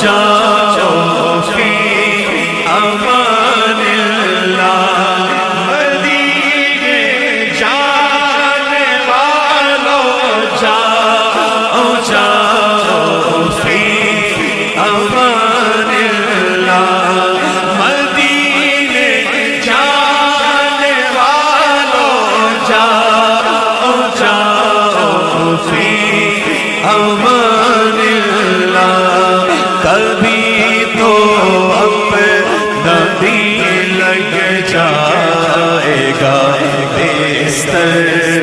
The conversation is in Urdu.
جاؤ فی امان اللہ مدینے جانے والوں جاؤ جاؤ فی امان اللہ مدینے جانے والوں جاؤ جاؤ فی امان اللہ کبھی تو اپنا دل لگ جائے گا بستر